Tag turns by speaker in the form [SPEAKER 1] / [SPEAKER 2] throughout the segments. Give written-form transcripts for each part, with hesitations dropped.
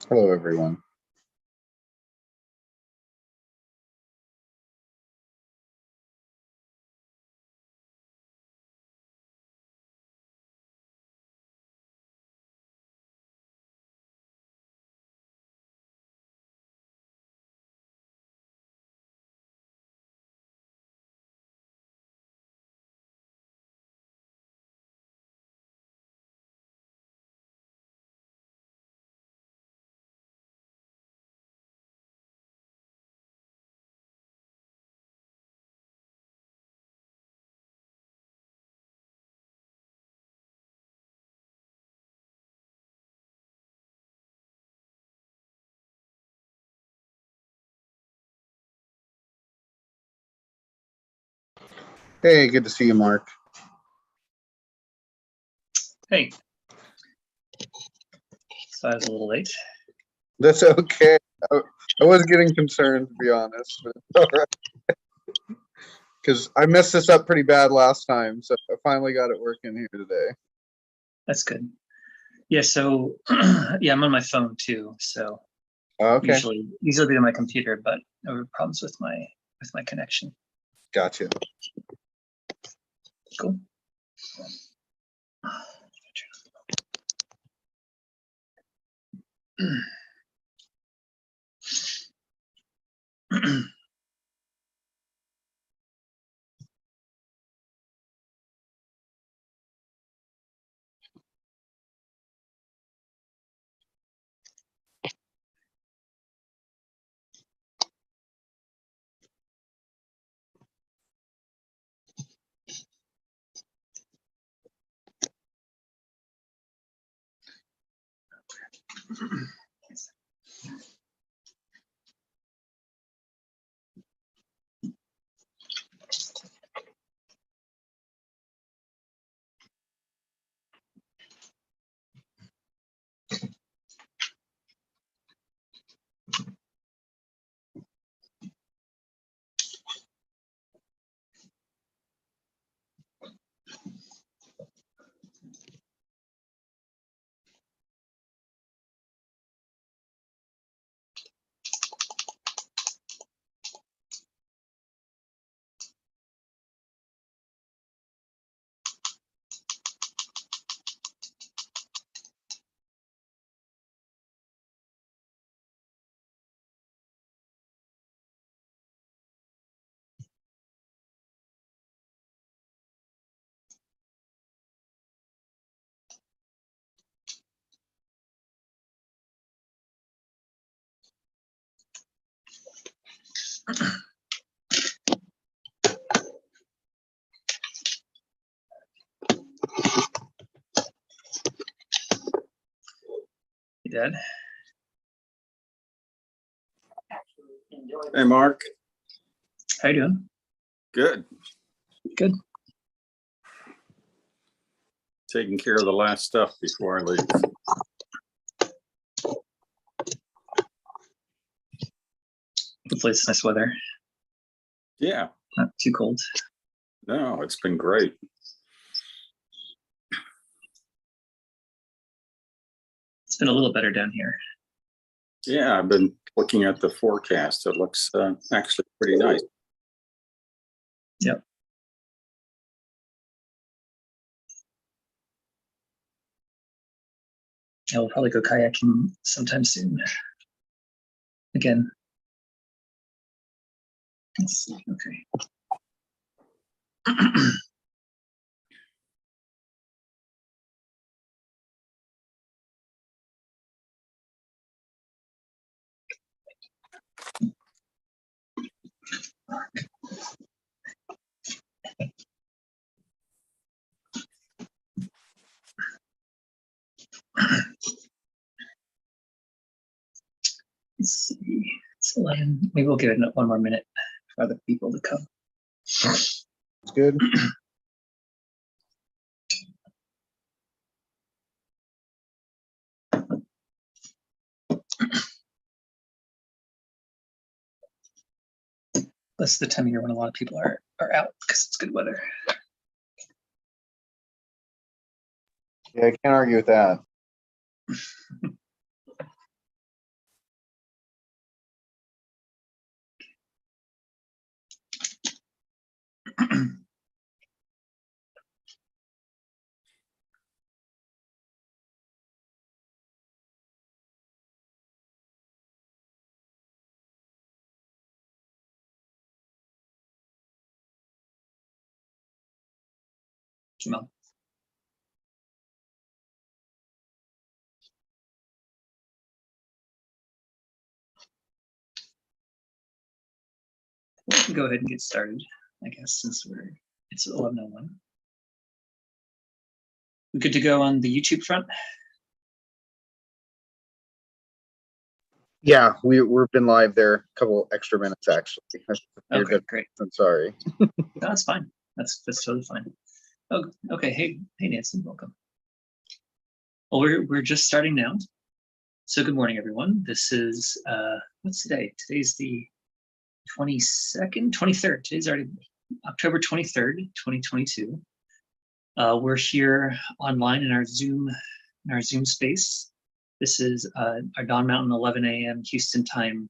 [SPEAKER 1] Hello, everyone. Hey, good to see you, Mark.
[SPEAKER 2] Hey. So I was a little late.
[SPEAKER 1] That's okay. I was getting concerned, to be honest. All right. Because I messed this up pretty bad last time, so I finally got it working here today.
[SPEAKER 2] That's good. Yeah, so yeah, I'm on my phone too. So
[SPEAKER 1] Okay.
[SPEAKER 2] usually be on my computer, but there were problems with my connection.
[SPEAKER 1] Gotcha.
[SPEAKER 2] Cool. You dead?
[SPEAKER 3] Hey, Mark.
[SPEAKER 2] How you doing?
[SPEAKER 3] Good.
[SPEAKER 2] Good.
[SPEAKER 3] Taking care of the last stuff before I leave.
[SPEAKER 2] Hopefully it's nice weather.
[SPEAKER 3] Yeah.
[SPEAKER 2] Not too cold.
[SPEAKER 3] No, it's been great.
[SPEAKER 2] It's been a little better down here.
[SPEAKER 3] Yeah, I've been looking at the forecast. It looks actually pretty nice.
[SPEAKER 2] Yep. Yeah, we'll probably go kayaking sometime soon. Again. Let's see. Okay. Let's see. It's 11. Maybe we'll give it one more minute for other people to come.
[SPEAKER 1] That's good.
[SPEAKER 2] That's the time of year when a lot of people are out because it's good weather.
[SPEAKER 1] Yeah, I can't argue with that.
[SPEAKER 2] Jamal. We can go ahead and get started, I guess, since it's 11:01. We good to go on the YouTube front?
[SPEAKER 1] Yeah, we've been live there a couple extra minutes actually.
[SPEAKER 2] Okay, great.
[SPEAKER 1] I'm sorry.
[SPEAKER 2] No, that's fine. That's totally fine. Oh, okay. Hey, Nancy, welcome. Well, we're just starting now. So good morning, everyone. This is what's today? Today's the 23rd. Today's already October 23rd, 2022. We're here online in our Zoom space. This is our Dawn Mountain 11 a.m. Houston time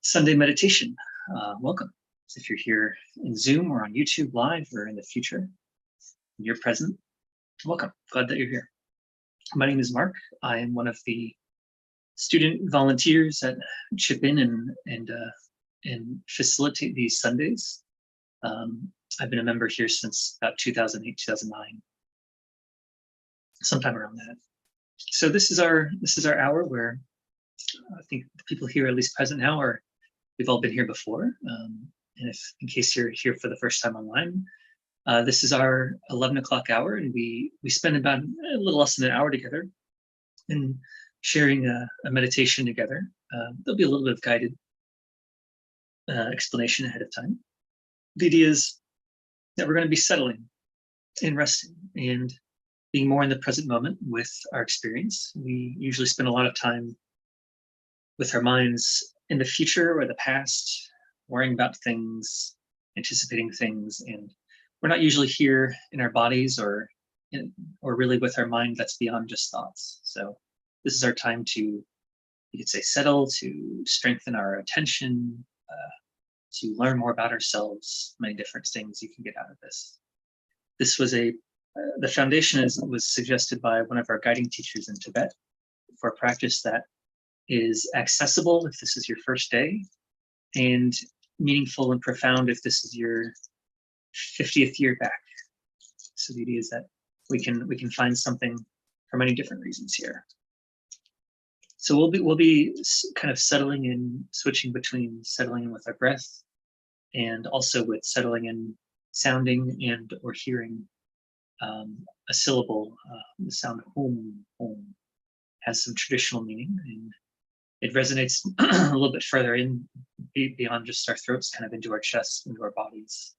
[SPEAKER 2] Sunday meditation. Welcome. So if you're here in Zoom or on YouTube live or in the future, and you're present, welcome. Glad that you're here. My name is Mark. I am one of the student volunteers that chip in and facilitate these Sundays. I've been a member here since about 2008, 2009, sometime around that. So this is our hour where I think the people here, at least present now, we've all been here before. And if in case you're here for the first time online, this is our 11 o'clock hour, and we spend about a little less than an hour together and sharing a meditation together. There'll be a little bit of guided explanation ahead of time. The idea is that we're going to be settling and resting and being more in the present moment with our experience. We usually spend a lot of time with our minds in the future or the past, worrying about things, anticipating things, and we're not usually here in our bodies or really with our mind that's beyond just thoughts. So this is our time to, you could say, settle, to strengthen our attention, to learn more about ourselves, many different things you can get out of this. This was the foundation was suggested by one of our guiding teachers in Tibet for a practice that is accessible if this is your first day, and meaningful and profound if this is your 50th year back. So the idea is that we can find something for many different reasons here. So we'll be kind of settling in, switching between settling in with our breath and also with settling in sounding and or hearing a syllable. The sound home has some traditional meaning, and it resonates a little bit further in beyond just our throats, kind of into our chests, into our bodies.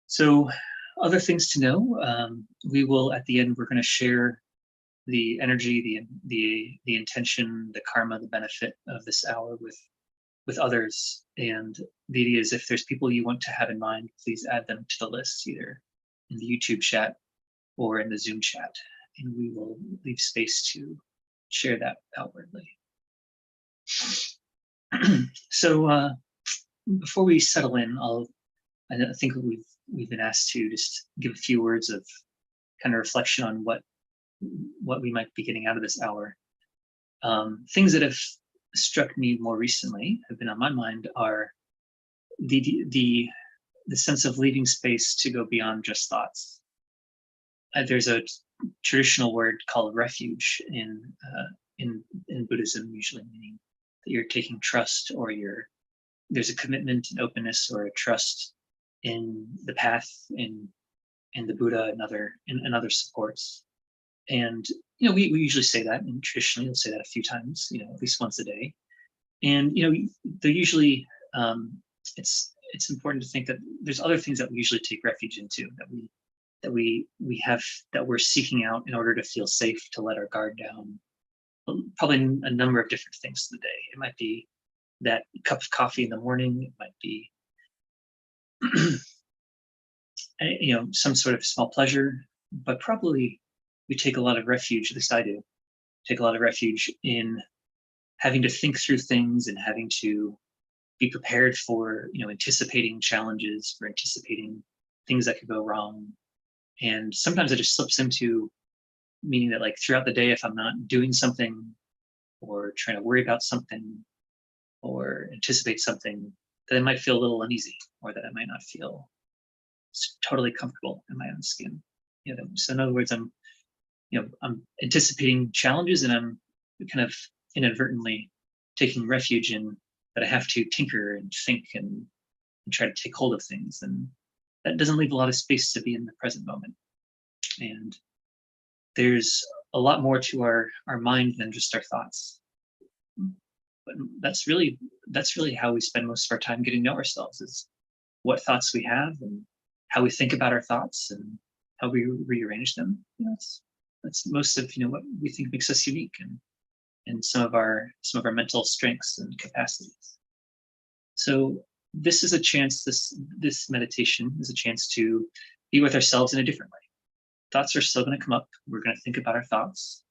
[SPEAKER 2] So other things to know, we will at the end, we're going to share the energy, the intention, the karma, the benefit of this hour with others. And the idea is if there's people you want to have in mind, please add them to the list, either in the YouTube chat or in the Zoom chat, and we will leave space to share that outwardly. So before we settle in, I think we've been asked to just give a few words of kind of reflection on what we might be getting out of this hour. Things that have struck me more recently, have been on my mind, are the sense of leaving space to go beyond just thoughts. There's a traditional word called refuge in Buddhism, usually meaning that you're taking trust, or there's a commitment and openness or a trust in the path, in the Buddha and other supports. And we usually say that, and traditionally we'll say that a few times, at least once a day. And they're usually it's important to think that there's other things that we usually take refuge into, that we're seeking out in order to feel safe, to let our guard down. Probably a number of different things in the day. It might be that cup of coffee in the morning. It might be some sort of small pleasure, but probably we take a lot of refuge, at least I do, take a lot of refuge in having to think through things and having to be prepared for, anticipating challenges, for anticipating things that could go wrong. And sometimes it just slips into meaning that, like, throughout the day, if I'm not doing something or trying to worry about something or anticipate something, that I might feel a little uneasy, or that I might not feel totally comfortable in my own skin. So in other words, I'm anticipating challenges, and I'm kind of inadvertently taking refuge in that I have to tinker and think and try to take hold of things. And that doesn't leave a lot of space to be in the present moment. And there's a lot more to our mind than just our thoughts. But that's really how we spend most of our time getting to know ourselves, is what thoughts we have and how we think about our thoughts and how we rearrange them. That's most of what we think makes us unique, and some of our mental strengths and capacities. So this is a chance. This meditation is a chance to be with ourselves in a different way. Thoughts are still going to come up. We're going to think about our thoughts.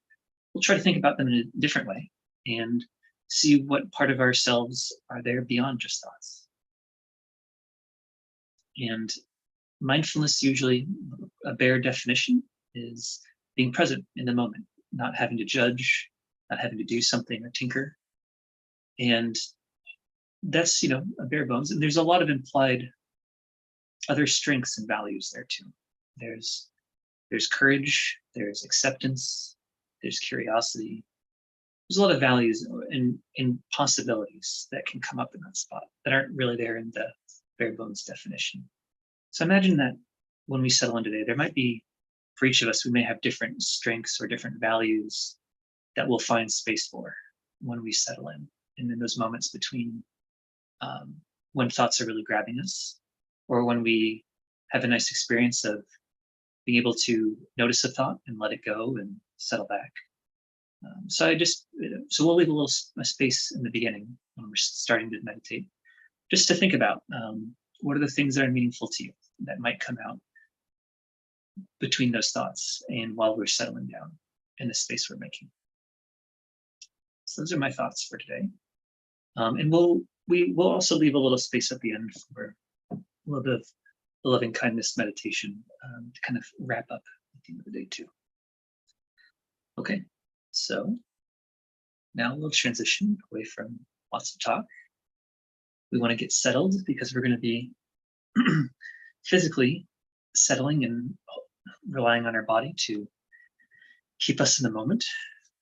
[SPEAKER 2] We'll try to think about them in a different way and see what part of ourselves are there beyond just thoughts. And mindfulness, usually a bare definition, is being present in the moment, not having to judge, not having to do something or tinker. And that's, a bare bones. And there's a lot of implied other strengths and values there too. There's courage, there's acceptance, there's curiosity. There's a lot of values and possibilities that can come up in that spot that aren't really there in the bare bones definition. So imagine that when we settle in today, there might be, for each of us, we may have different strengths or different values that we'll find space for when we settle in. And in those moments between when thoughts are really grabbing us, or when we have a nice experience of being able to notice a thought and let it go and settle back. So we'll leave a space in the beginning when we're starting to meditate, just to think about what are the things that are meaningful to you that might come out between those thoughts and while we're settling down in the space we're making. So those are my thoughts for today. And we'll also leave a little space at the end for a little bit of the loving kindness meditation to kind of wrap up at the end of the day too. Okay, so now we'll transition away from lots of talk. We want to get settled because we're going to be physically settling and relying on our body to keep us in the moment.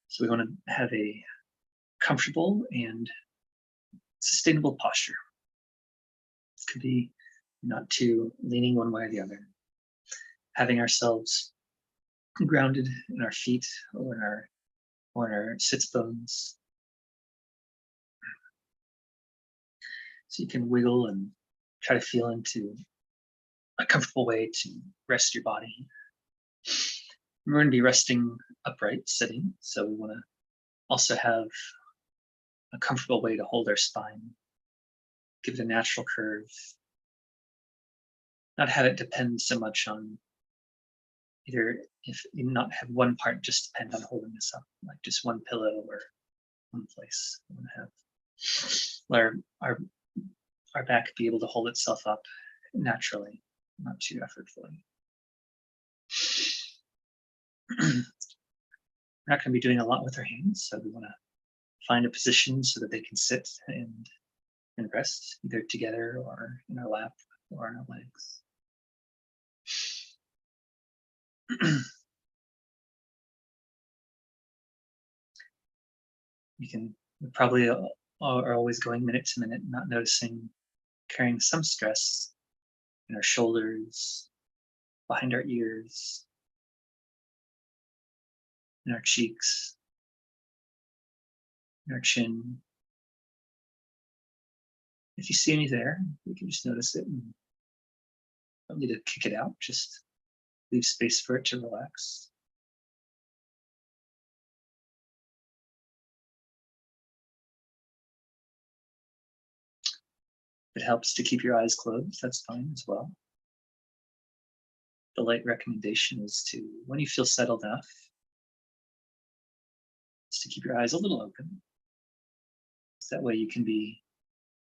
[SPEAKER 2] So we want to have a comfortable and sustainable posture. It could be not too leaning one way or the other. Having ourselves grounded in our feet or in our sits bones. So you can wiggle and try to feel into a comfortable way to rest your body. We're going to be resting upright, sitting. So we want to also have a comfortable way to hold our spine, give it a natural curve, not have it depend so much on not have one part just depend on holding this up, like just one pillow or one place. We want to have our back be able to hold itself up naturally, not too effortfully. We're not going to be doing a lot with our hands, so we want to find a position so that they can sit and rest, either together or in our lap or on our legs. We probably are always going minute to minute, not noticing, carrying some stress in our shoulders, behind our ears, in our cheeks, in our chin. If you see any there, you can just notice it and don't need to kick it out, just leave space for it to relax. If it helps to keep your eyes closed, that's fine as well. The light recommendation is to, when you feel settled enough, is to keep your eyes a little open. So that way you can be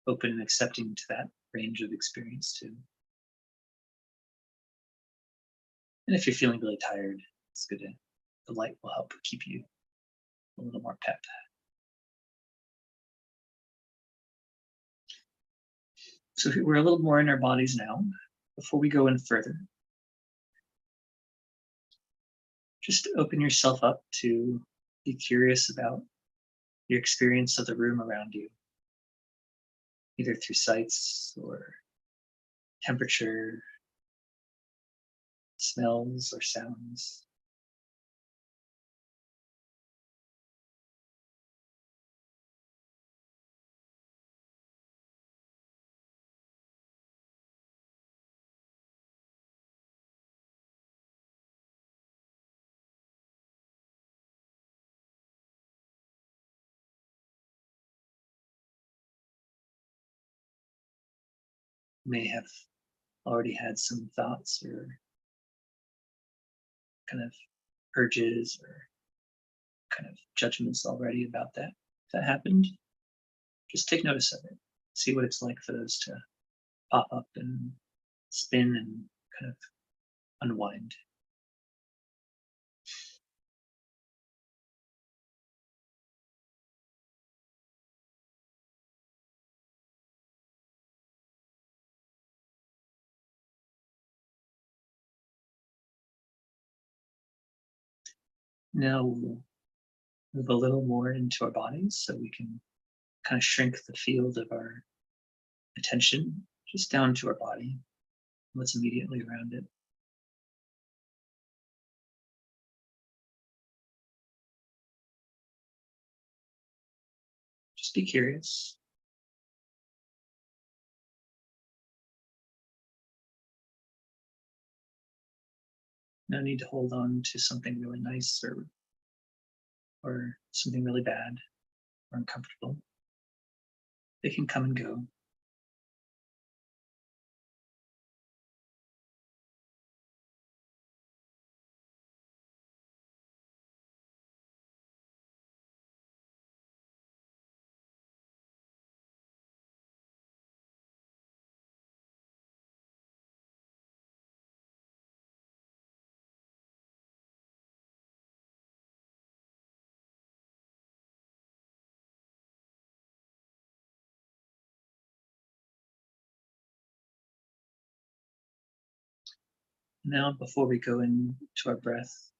[SPEAKER 2] open and accepting to that range of experience too. And if you're feeling really tired, it's good to, the light will help keep you a little more pep. So we're a little more in our bodies now. Before we go in further, just open yourself up to be curious about your experience of the room around you, either through sights or temperature, smells or sounds. You may have already had some thoughts or kind of urges or kind of judgments already about that. If that happened, just take notice of it. See what it's like for those to pop up and spin and kind of unwind. Now we'll move a little more into our bodies so we can kind of shrink the field of our attention just down to our body, what's immediately around it. Just be curious. No need to hold on to something really nice or something really bad or uncomfortable. They can come and go. Now, before we go into our breath,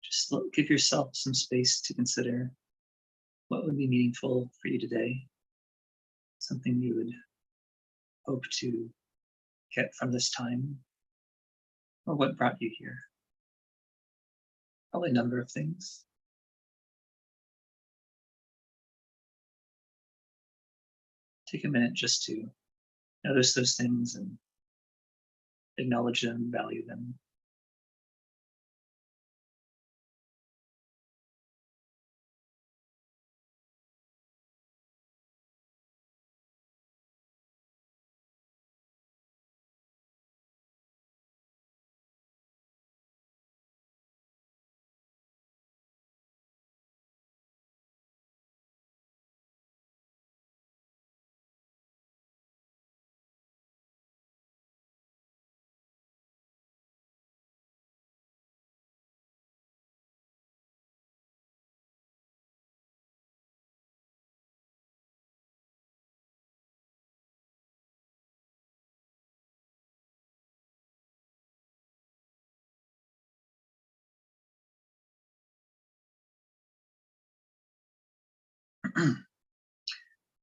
[SPEAKER 2] just give yourself some space to consider what would be meaningful for you today, something you would hope to get from this time, or what brought you here. Probably a number of things. Take a minute just to notice those things and acknowledge them, value them.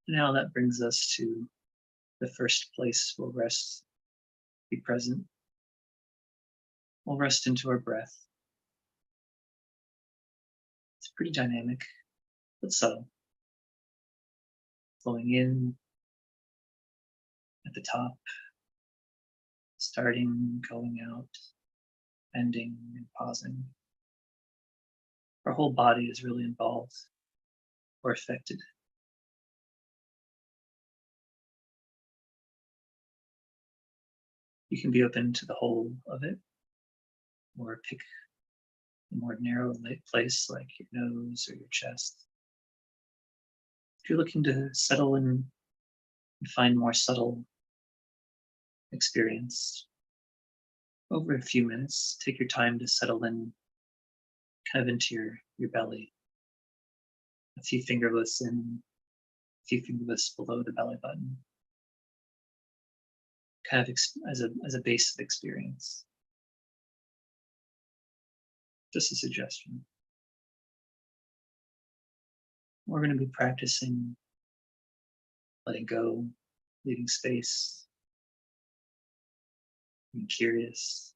[SPEAKER 2] Now that brings us to the first place we'll rest, be present. We'll rest into our breath. It's pretty dynamic, but subtle. Flowing in at the top, starting, going out, ending and pausing. Our whole body is really involved or affected. You can be open to the whole of it, or pick a more narrow place like your nose or your chest. If you're looking to settle in and find more subtle experience over a few minutes. Take your time to settle in kind of into your belly. A few finger lifts in, a few finger lifts below the belly button. Kind of as a base of experience. Just a suggestion. We're going to be practicing letting go, leaving space, being curious,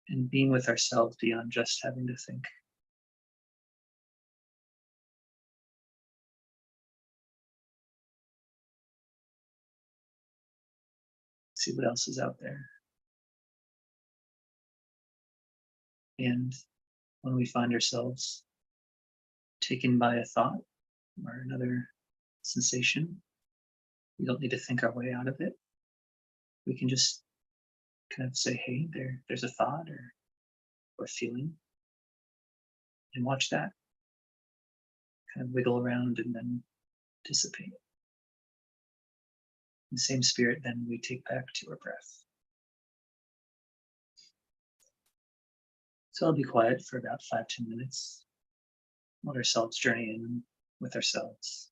[SPEAKER 2] and being with ourselves beyond just having to think. See what else is out there. And when we find ourselves taken by a thought or another sensation, we don't need to think our way out of it. We can just kind of say, hey, there's a thought or feeling, and watch that kind of wiggle around and then dissipate. In the same spirit, then we take back to our breath. So I'll be quiet for about 5-10 minutes. Let ourselves journey in with ourselves.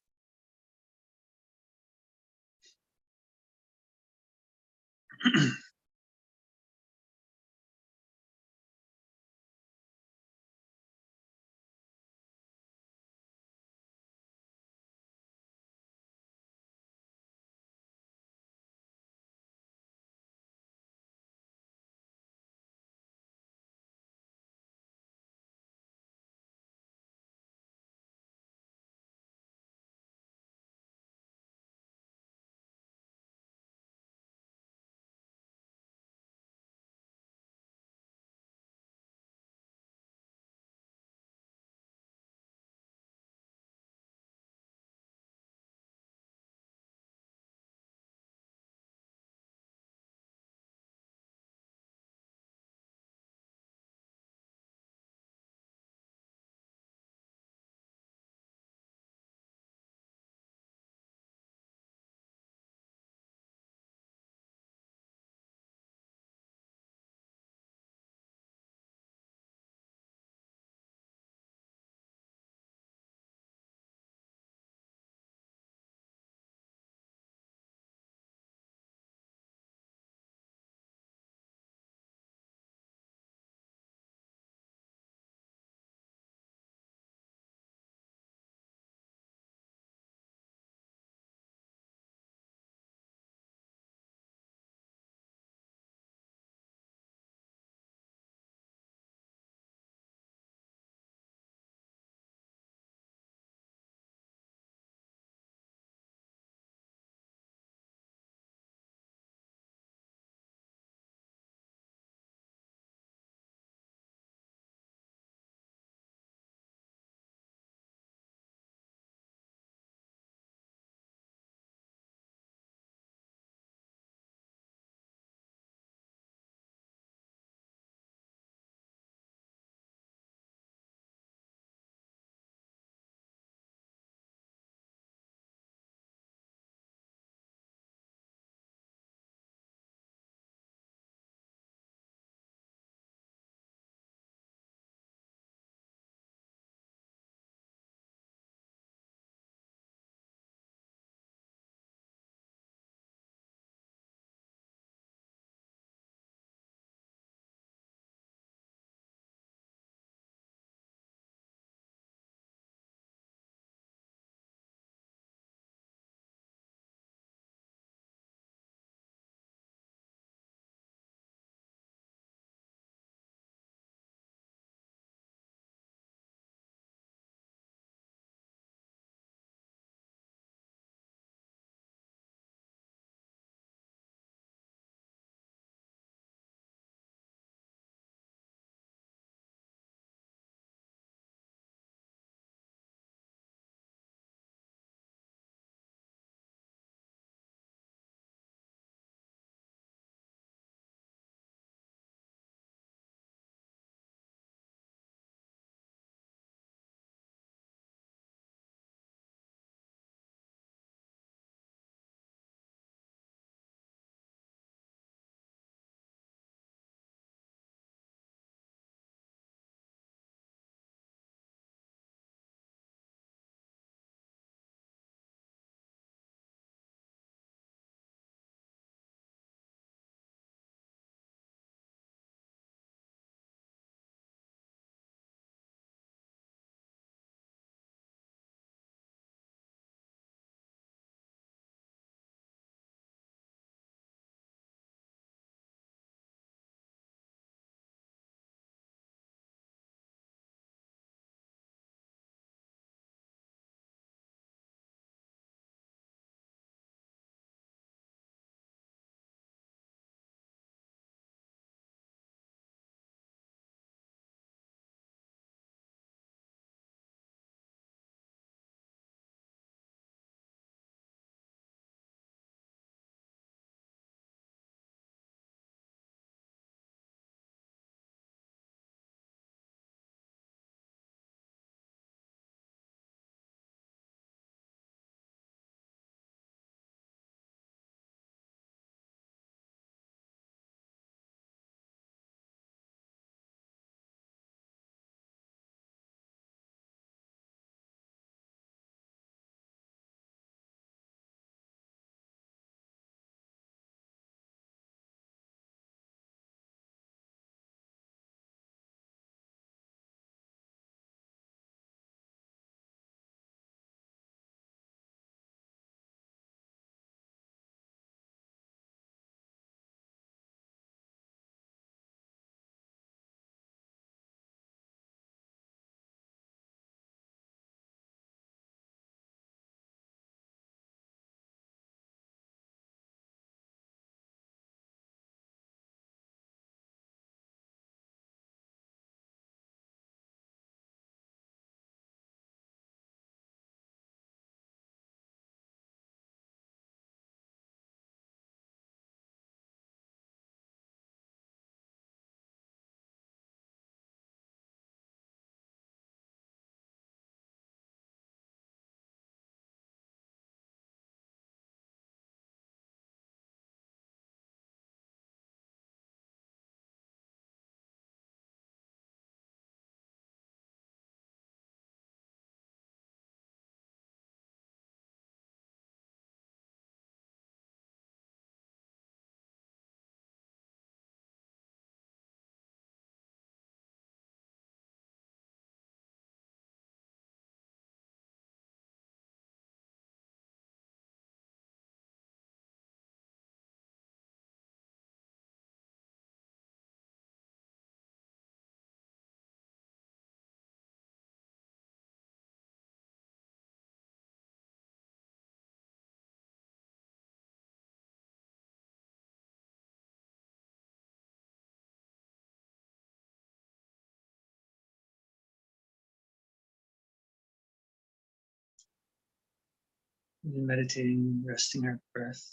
[SPEAKER 2] We've been meditating, resting our breath,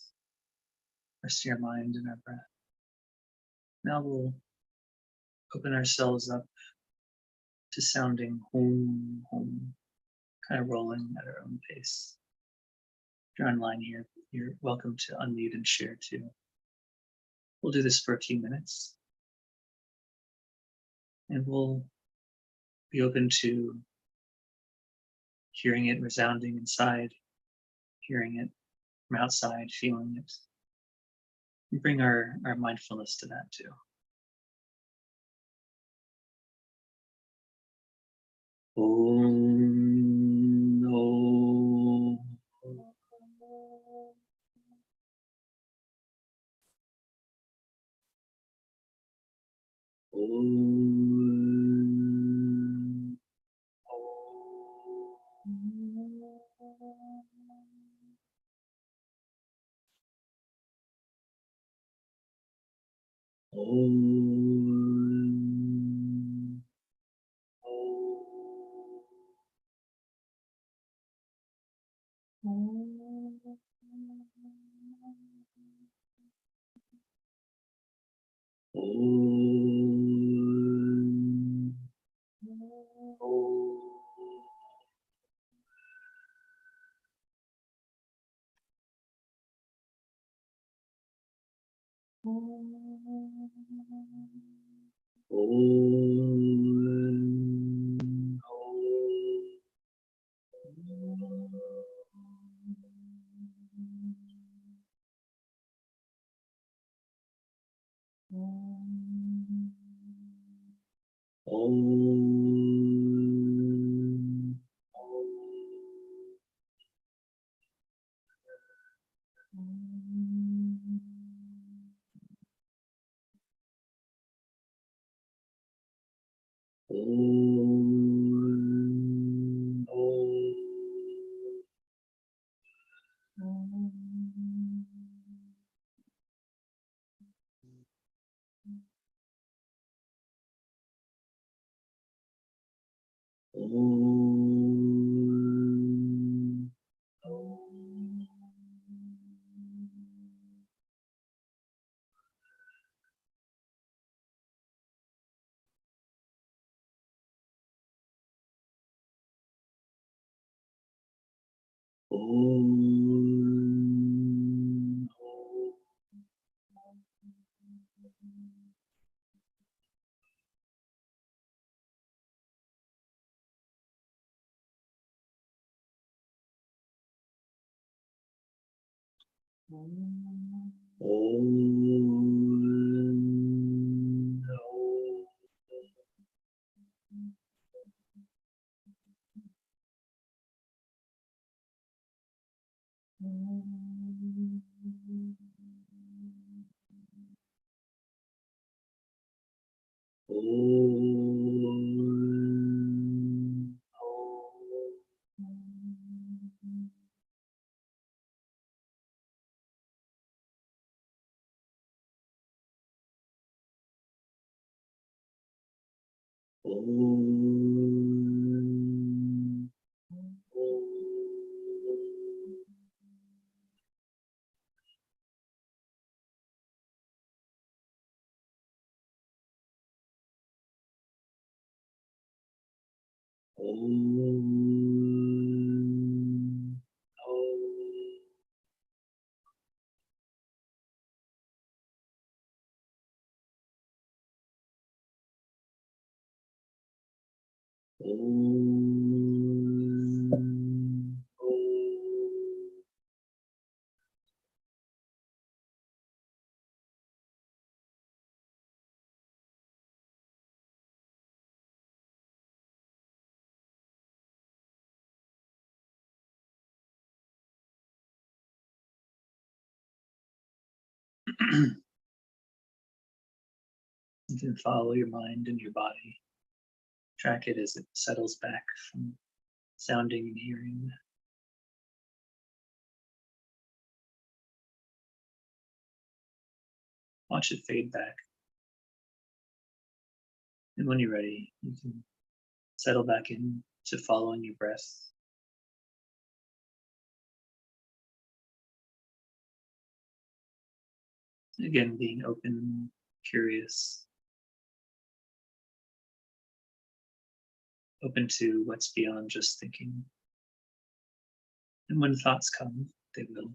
[SPEAKER 2] resting our mind and our breath. Now we'll open ourselves up to sounding home, home, kind of rolling at our own pace. If you're online here, you're welcome to unmute and share too. We'll do this for a few minutes. And we'll be open to hearing it resounding inside, hearing it from outside, feeling it. And bring our mindfulness to that too. Om No. Om. Om. Om. You can follow your mind and your body. Track it as it settles back from sounding and hearing. Watch it fade back. And when you're ready, you can settle back in to following your breath. Again, being open, curious, open to what's beyond just thinking. And when thoughts come, they will.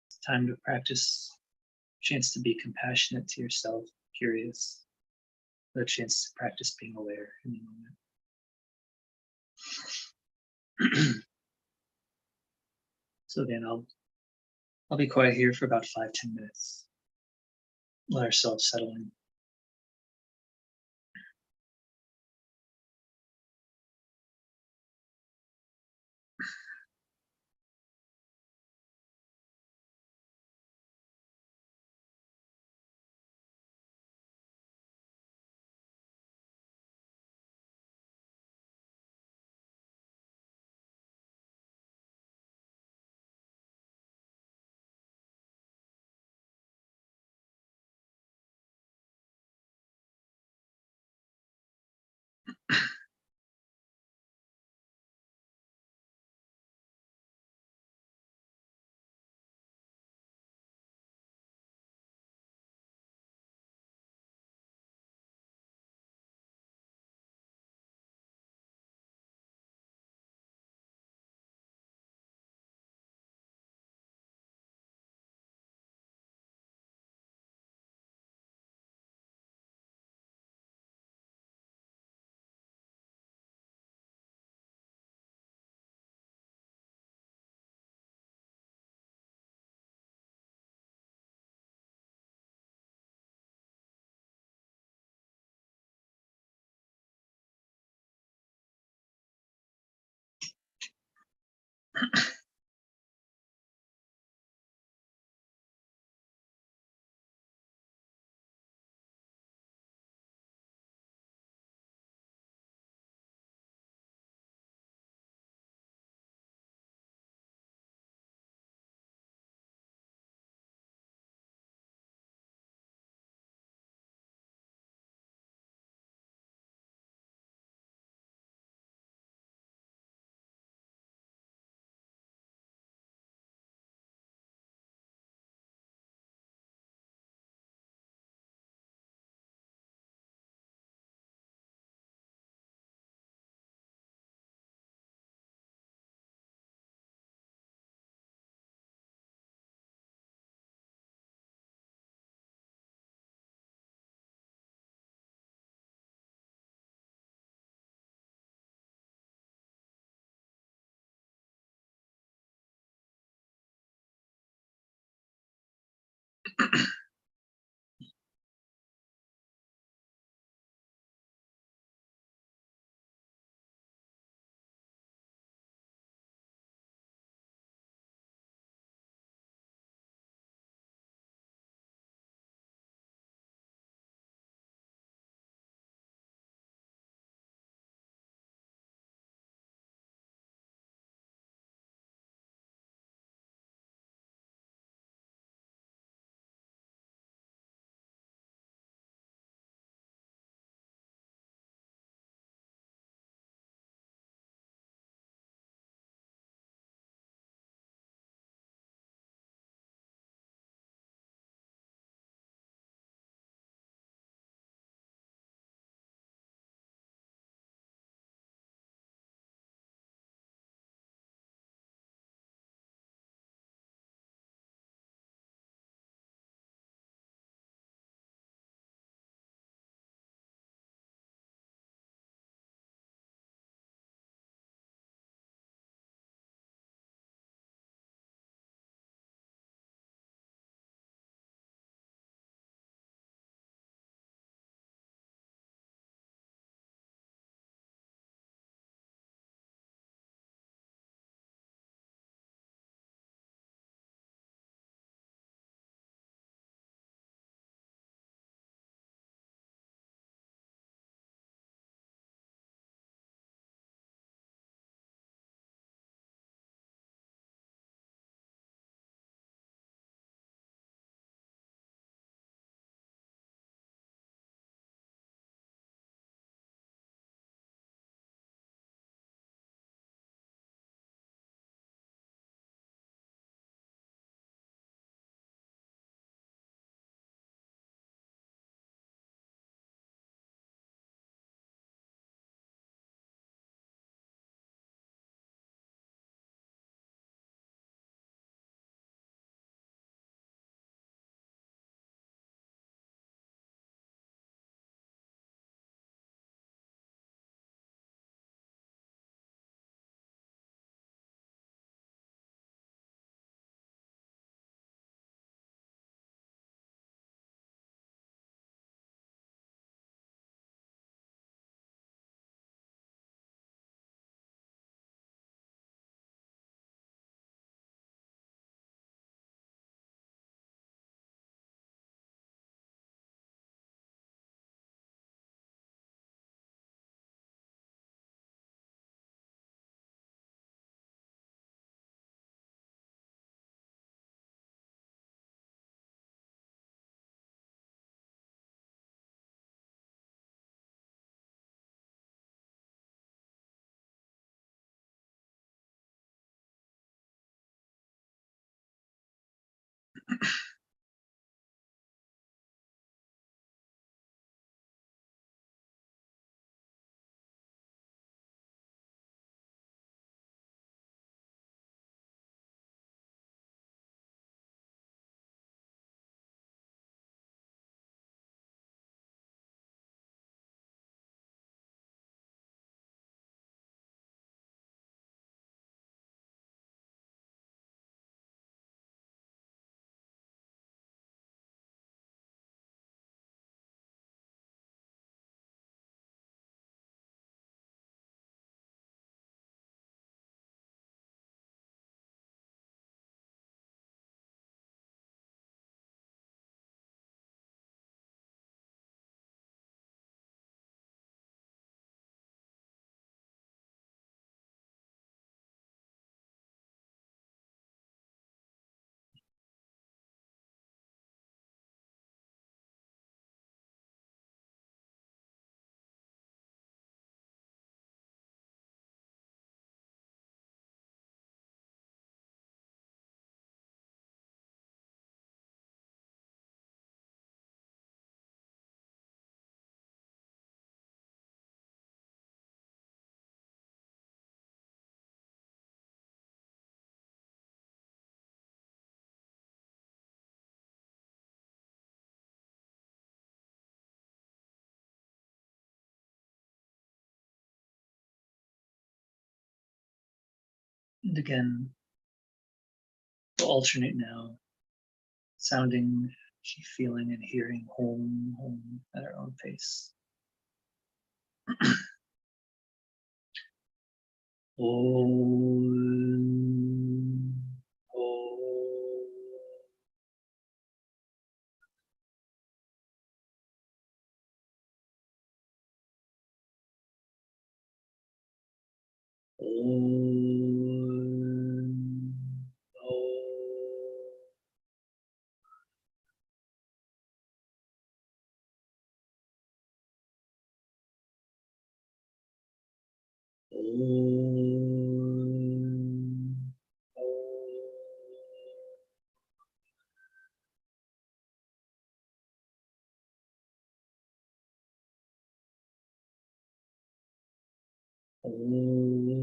[SPEAKER 2] It's time to practice, chance to be compassionate to yourself, curious, a chance to practice being aware in the moment. So then I'll be quiet here for about 5-10 minutes. Let ourselves settle in. And again, we'll alternate now, sounding, feeling, and hearing home, home at our own pace. Om, om. Om, om.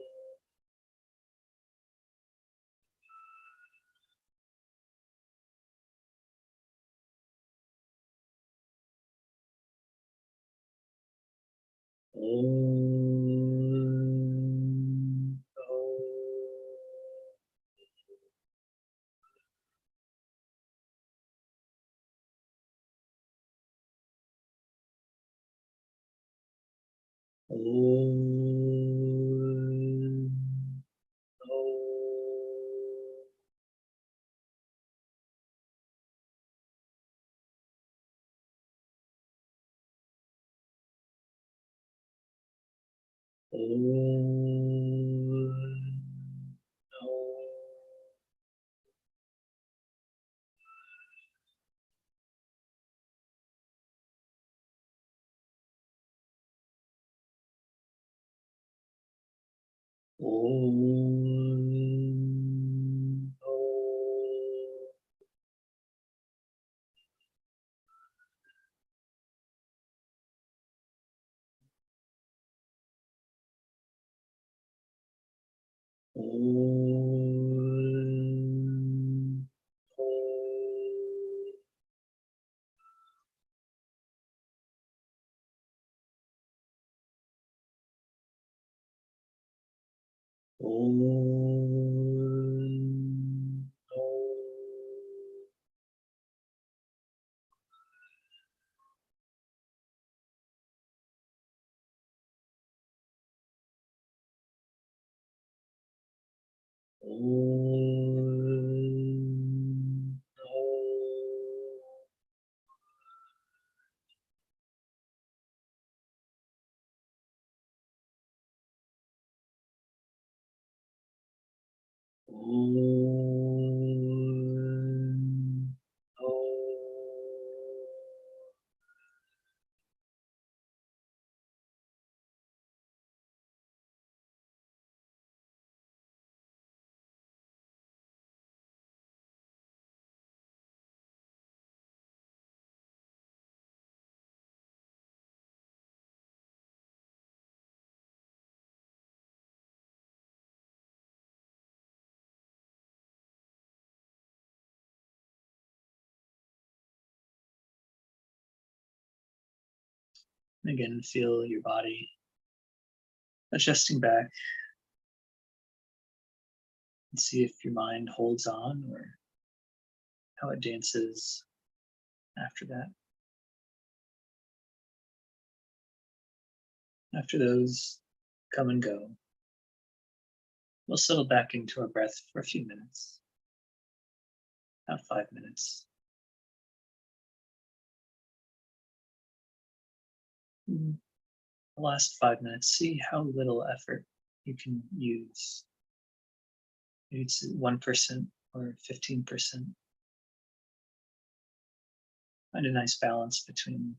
[SPEAKER 2] Om, om, om. Again, feel your body adjusting back and see if your mind holds on or how it dances after that. After those come and go, we'll settle back into our breath for a few minutes, about 5 minutes. The last 5 minutes, see how little effort you can use. Maybe it's 1% or 15%. Find a nice balance between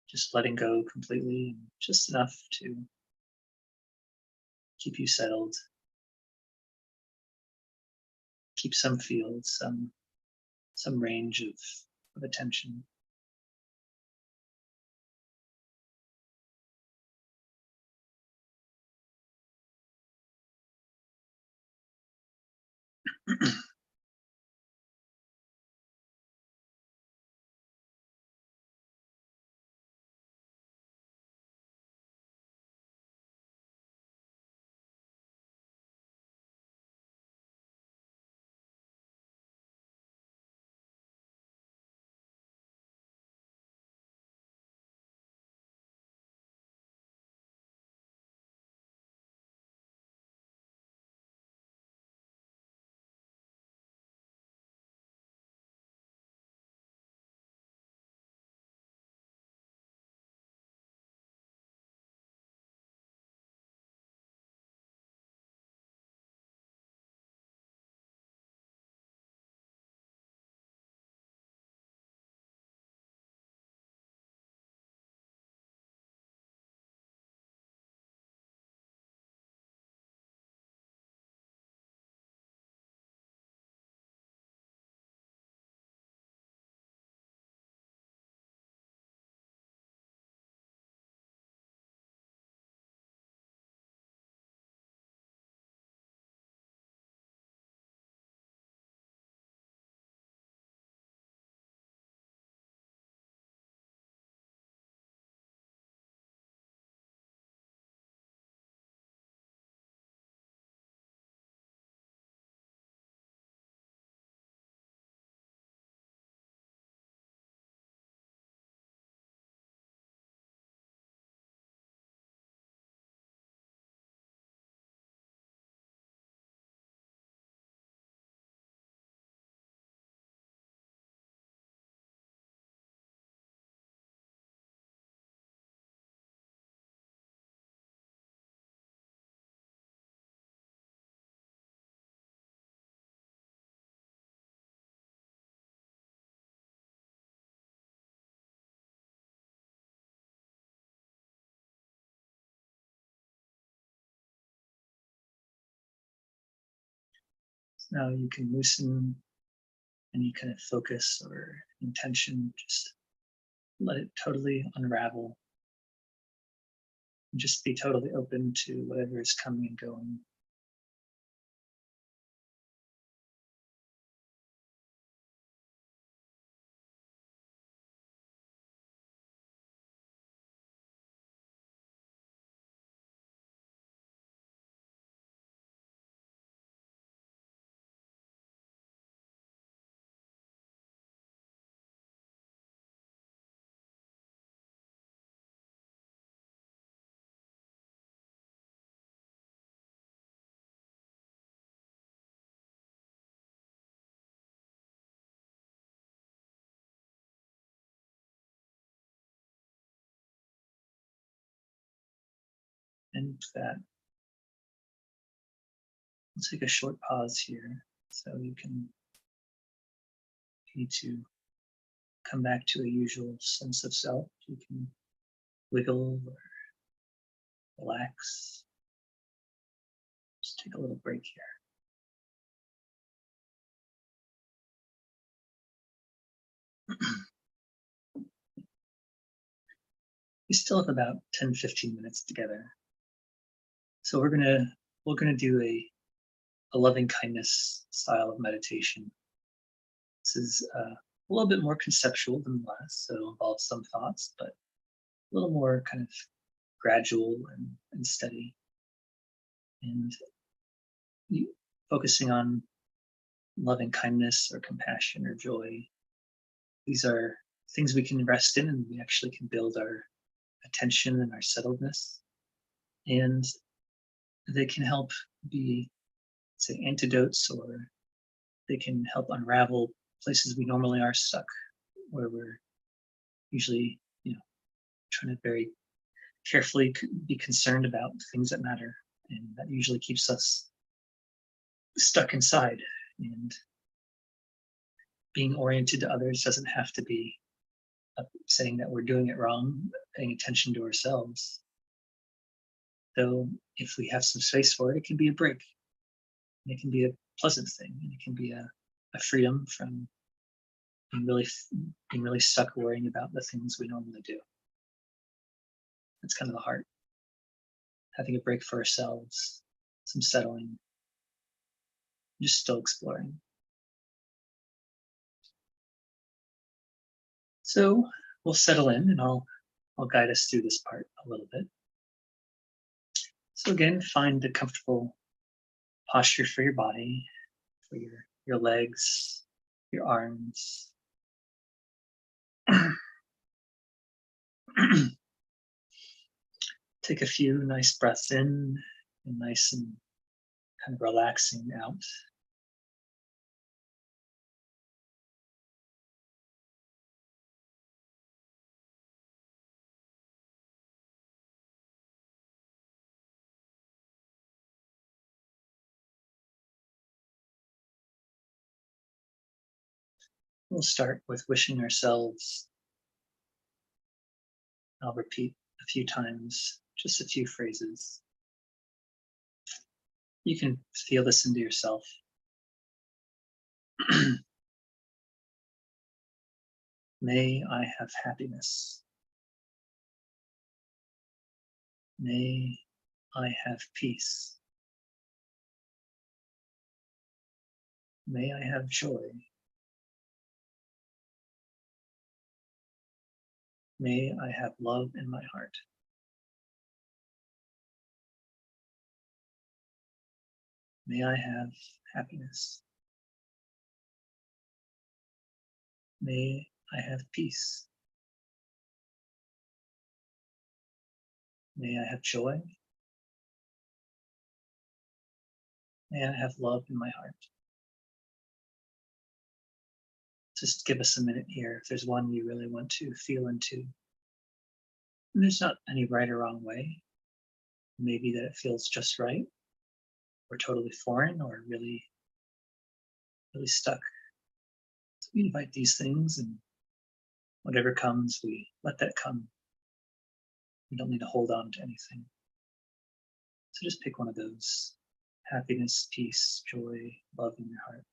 [SPEAKER 2] just letting go completely and just enough to keep you settled, keep some field, some range of attention. Now you can loosen any kind of focus or intention, just let it totally unravel. And just be totally open to whatever is coming and going. And with that, we'll take a short pause here so you can need to come back to a usual sense of self. You can wiggle or relax. Just take a little break here. We still have about 10-15 minutes together. So we're gonna do a loving kindness style of meditation. This is a little bit more conceptual than the last, so it'll involve some thoughts, but a little more kind of gradual and steady. And focusing on loving kindness or compassion or joy. These are things we can rest in, and we actually can build our attention and our settledness. And they can help be, say, antidotes, or they can help unravel places we normally are stuck, where we're usually, trying to very carefully be concerned about things that matter. And that usually keeps us stuck inside. And being oriented to others doesn't have to be saying that we're doing it wrong, paying attention to ourselves. Though if we have some space for it, it can be a break. And it can be a pleasant thing, and it can be a freedom from being really stuck worrying about the things we normally do. That's kind of the heart. Having a break for ourselves, some settling, just still exploring. So we'll settle in, and I'll guide us through this part a little bit. So again, find a comfortable posture for your body, for your legs, your arms. Take a few nice breaths in and nice and kind of relaxing out. We'll start with wishing ourselves. I'll repeat a few times, just a few phrases. You can feel this into yourself. May I have happiness. May I have peace. May I have joy. May I have love in my heart. May I have happiness. May I have peace. May I have joy. May I have love in my heart. Just give us a minute here if there's one you really want to feel into. And there's not any right or wrong way. Maybe that it feels just right, or totally foreign, or really, really stuck. So we invite these things, and whatever comes, we let that come. We don't need to hold on to anything. So just pick one of those. Happiness, peace, joy, love in your heart.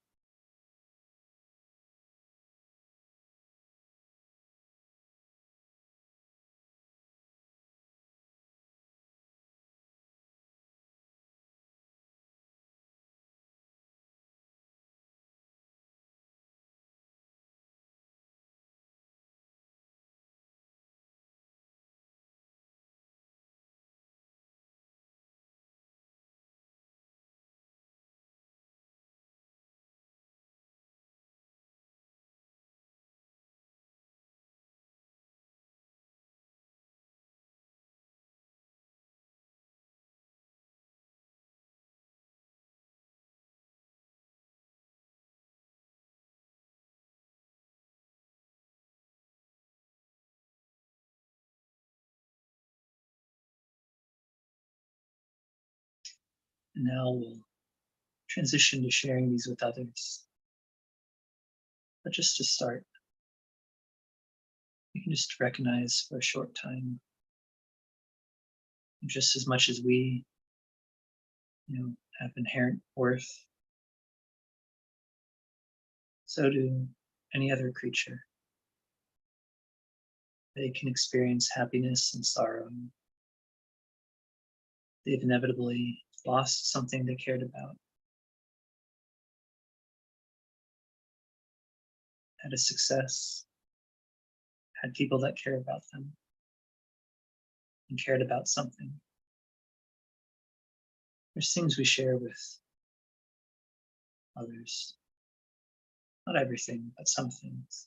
[SPEAKER 2] And now we'll transition to sharing these with others. But just to start, you can just recognize for a short time, just as much as we, have inherent worth, so do any other creature. They can experience happiness and sorrow. They've inevitably lost something they cared about, had a success, had people that care about them, and cared about something. There's things we share with others. Not everything, but some things.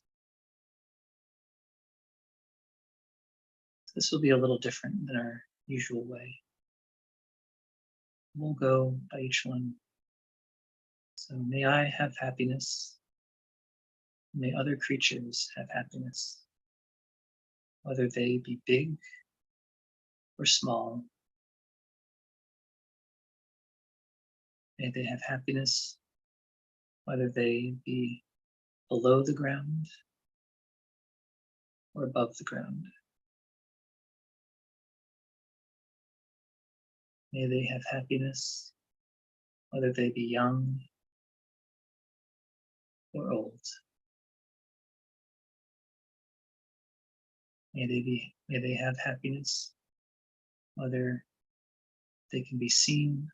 [SPEAKER 2] This will be a little different than our usual way. We'll go by each one. So may I have happiness. May other creatures have happiness, whether they be big or small. May they have happiness, whether they be below the ground or above the ground. May they have happiness, whether they be young or old. May they have happiness, whether they can be seen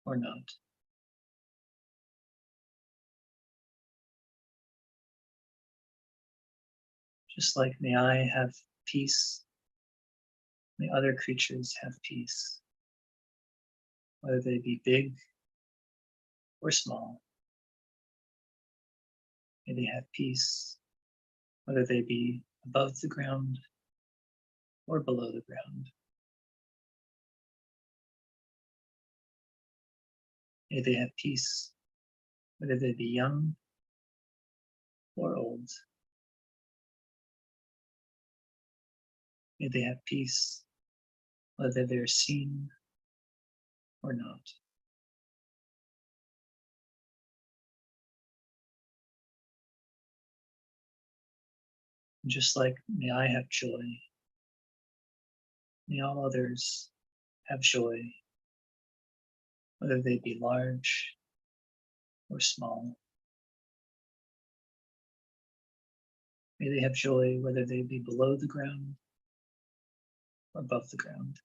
[SPEAKER 2] or not. Just like may I have peace, may other creatures have peace, whether they be big or small. May they have peace, whether they be above the ground or below the ground. May they have peace, whether they be young or old. May they have peace, whether they're seen or not. And just like may I have joy, may all others have joy, whether they be large or small. May they have joy, whether they be below the ground or above the ground.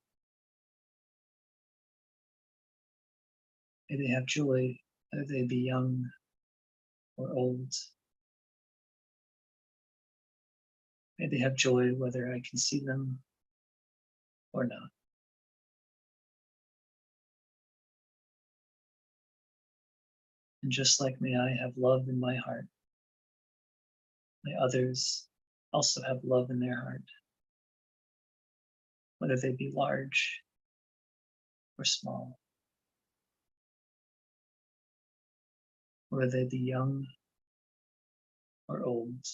[SPEAKER 2] May they have joy, whether they be young or old. May they have joy, whether I can see them or not. And just like may I have love in my heart, may others also have love in their heart, whether they be large or small, whether they be young or old.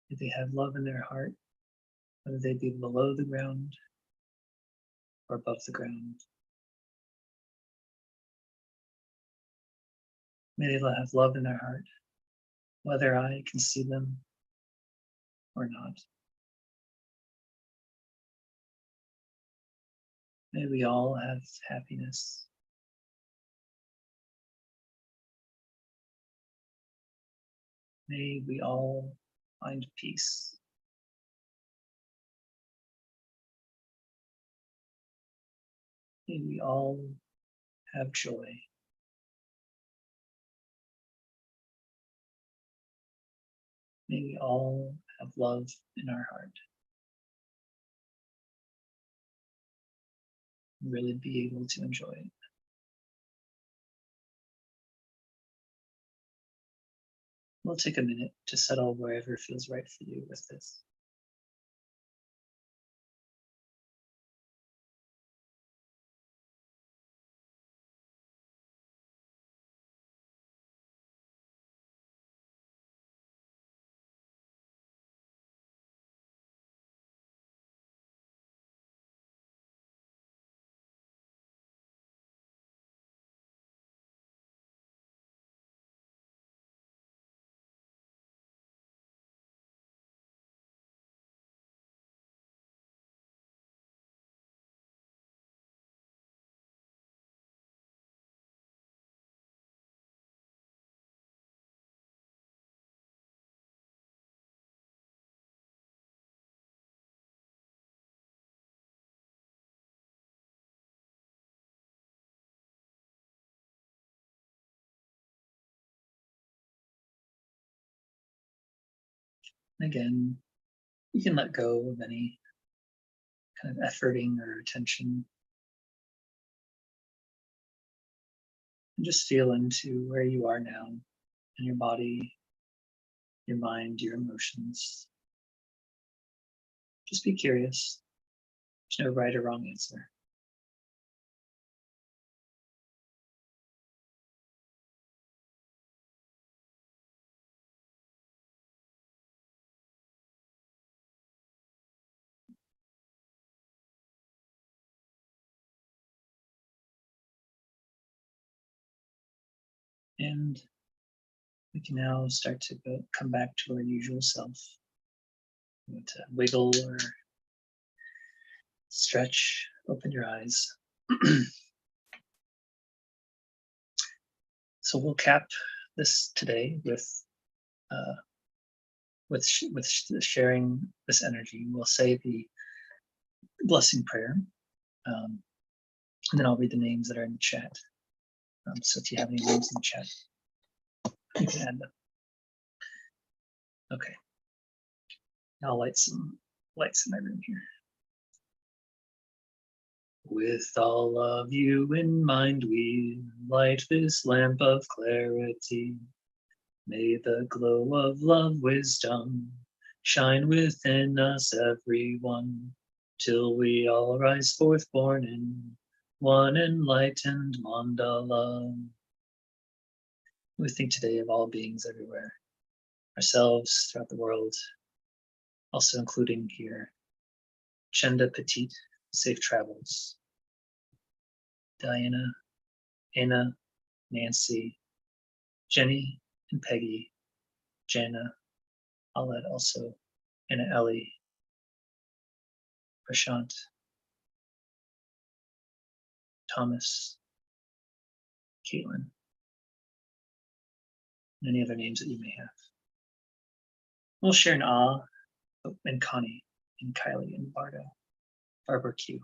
[SPEAKER 2] May they have love in their heart, whether they be below the ground or above the ground. May they have love in their heart, whether I can see them or not. May we all have happiness. May we all find peace. May we all have joy. May we all have love in our heart. And really be able to enjoy it. We'll take a minute to settle wherever feels right for you with this. And again, you can let go of any kind of efforting or attention. And just feel into where you are now in your body, your mind, your emotions. Just be curious. There's no right or wrong answer. And we can now start to come back to our usual self. You want to wiggle or stretch, open your eyes. So we'll cap this today with sharing this energy. We'll say the blessing prayer, and then I'll read the names that are in the chat. So if you have any names in the chat, you can add them. Okay. I'll light some lights in my room here. With all of you in mind, we light this lamp of clarity. May the glow of love, wisdom shine within us, everyone, till we all rise forth born in one enlightened mandala. We think today of all beings everywhere, ourselves throughout the world, also including here. Chenda Petit, safe travels. Diana, Anna, Nancy, Jenny, and Peggy, Jana, I'll add also Anna Ellie, Prashant, Thomas, Caitlin, and any other names that you may have. We'll share an and Connie, and Kylie, and Bardo, Barbara Q.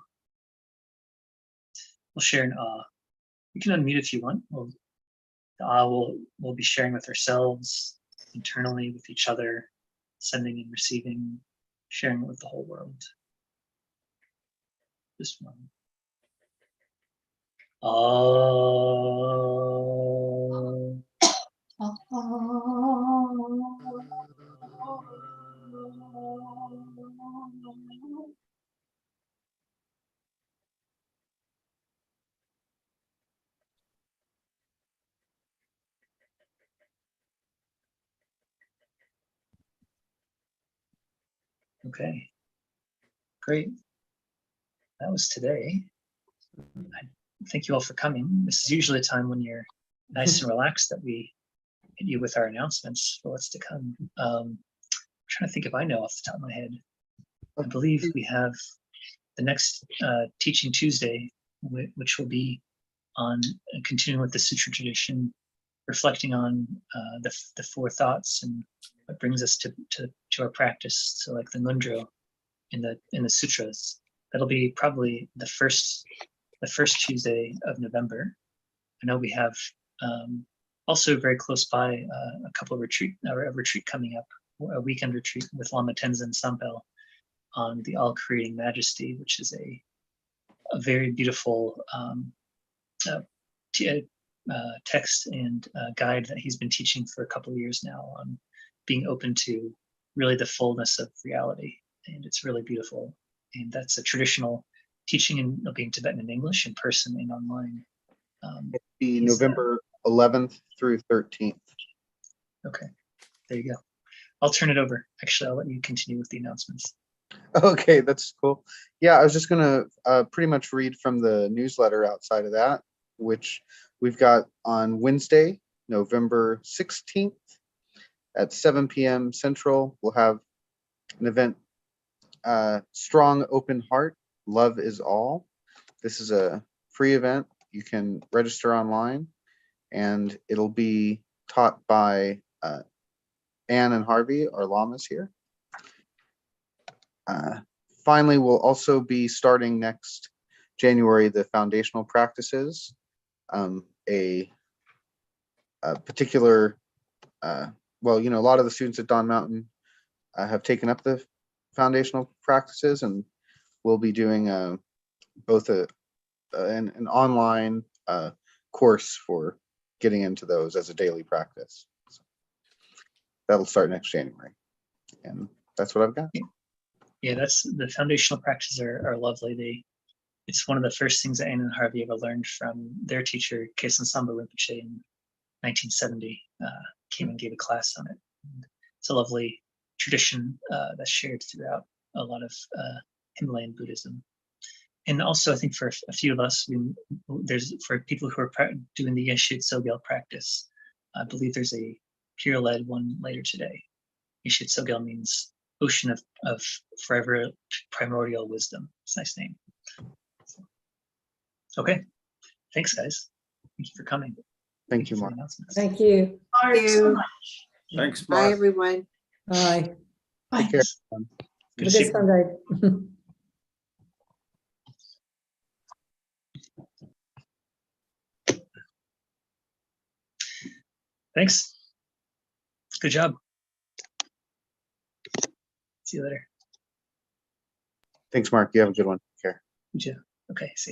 [SPEAKER 2] We'll share an You can unmute if you want. We'll be sharing with ourselves, internally with each other, sending and receiving, sharing it with the whole world. Just one. Okay, great. That was today. Thank you all for coming. This is usually a time when you're nice and relaxed that we hit you with our announcements for what's to come. I'm trying to think if I know off the top of my head. I believe we have the next Teaching Tuesday, which will be on continuing with the Sutra tradition, reflecting on the four thoughts and what brings us to our practice. So like the mundro in the sutras, that'll be probably the first Tuesday of November. I know we have also very close by a retreat coming up, a weekend retreat with Lama Tenzin Sampel on the All Creating Majesty, which is a very beautiful text and guide that he's been teaching for a couple of years now on being open to really the fullness of reality. And it's really beautiful. And that's a traditional teaching, and it'll be in Tibetan and English, in person and online.
[SPEAKER 1] It'll be November 11th through 13th.
[SPEAKER 2] Okay, there you go. I'll turn it over. Actually, I'll let you continue with the announcements.
[SPEAKER 1] Okay, that's cool. Yeah, I was just gonna pretty much read from the newsletter outside of that, which we've got on Wednesday, November 16th at 7 p.m. Central. We'll have an event, Strong Open Heart, Love is All. This is a free event. You can register online, and it'll be taught by Anne and Harvey, our lamas here. Finally, we'll also be starting next January the foundational practices. A particular, well, a lot of the students at Dawn Mountain have taken up the foundational practices, and we'll be doing both an online course for getting into those as a daily practice. So that'll start next January, and that's what I've got.
[SPEAKER 2] Yeah, that's the foundational practices are lovely. It's one of the first things that Anne and Harvey ever learned from their teacher, Kesen Samba Rinpoche, in 1970. Came and gave a class on it. And it's a lovely tradition that's shared throughout a lot of Himalayan Buddhism. And also, I think for a few of us, for people who are doing the Yeshit Sogel practice, I believe there's a Pure-led one later today. Yeshit Sogel means ocean of forever primordial wisdom. It's a nice name. Okay, thanks, guys. Thank you for coming.
[SPEAKER 1] Thank you,
[SPEAKER 2] for
[SPEAKER 1] Mark.
[SPEAKER 2] the announcements.
[SPEAKER 4] Thank you.
[SPEAKER 5] Thank you.
[SPEAKER 3] Thanks,
[SPEAKER 5] Bye,
[SPEAKER 3] Mark.
[SPEAKER 5] everyone.
[SPEAKER 4] Bye.
[SPEAKER 1] Take care.
[SPEAKER 2] Good
[SPEAKER 4] Have
[SPEAKER 2] to
[SPEAKER 4] a
[SPEAKER 2] see
[SPEAKER 4] good
[SPEAKER 2] you.
[SPEAKER 4] Sunday.
[SPEAKER 2] Thanks. Good job. See you later.
[SPEAKER 1] Thanks, Mark. You have a good one. Take care.
[SPEAKER 2] You too. Okay, see you.